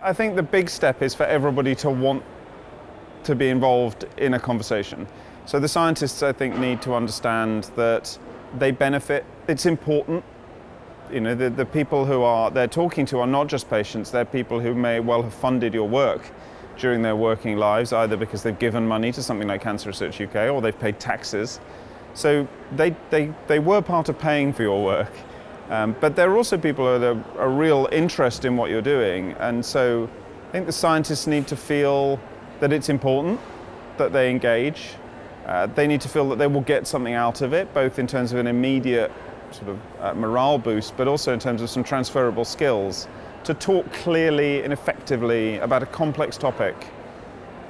I think the big step is for everybody to want to be involved in a conversation. So the scientists, I think, need to understand that they benefit. It's important. You know, the people who they're talking to are not just patients, they're people who may well have funded your work during their working lives, either because they've given money to something like Cancer Research UK or they've paid taxes. So they were part of paying for your work. But there are also people who have a real interest in what you're doing. And so I think the scientists need to feel that it's important that they engage. They need to feel that they will get something out of it, both in terms of an immediate sort of morale boost, but also in terms of some transferable skills. To talk clearly and effectively about a complex topic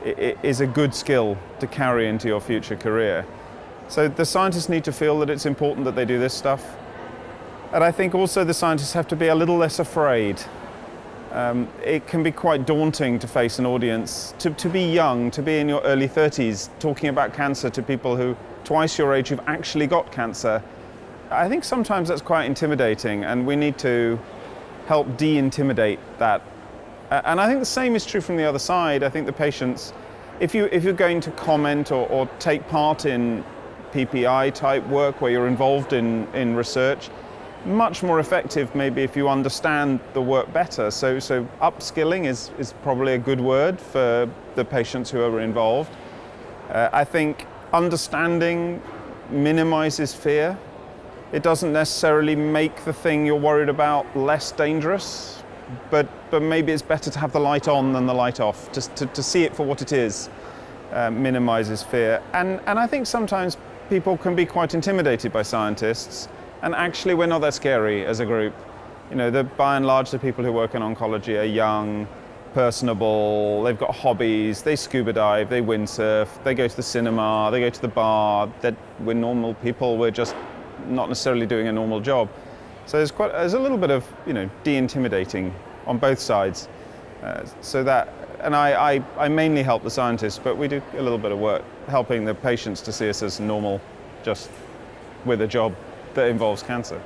is a good skill to carry into your future career. So the scientists need to feel that it's important that they do this stuff. And I think also the scientists have to be a little less afraid. It can be quite daunting to face an audience, to be young, to be in your early 30s, talking about cancer to people who twice your age who've actually got cancer. I think sometimes that's quite intimidating, and we need to help de-intimidate that. And I think the same is true from the other side. I think the patients, if you're going to comment or take part in PPI type work where you're involved in research, much more effective maybe if you understand the work better. So upskilling is probably a good word for the patients who are involved. I think understanding minimizes fear. It doesn't necessarily make the thing you're worried about less dangerous, but maybe it's better to have the light on than the light off. Just to see it for what it is minimizes fear. And I think sometimes people can be quite intimidated by scientists. And actually, we're not that scary as a group. You know, by and large, the people who work in oncology are young, personable, they've got hobbies, they scuba dive, they windsurf, they go to the cinema, they go to the bar. We're normal people, we're just not necessarily doing a normal job. So there's a little bit of, you know, de-intimidating on both sides. And I mainly help the scientists, but we do a little bit of work helping the patients to see us as normal, just with a job that involves cancer.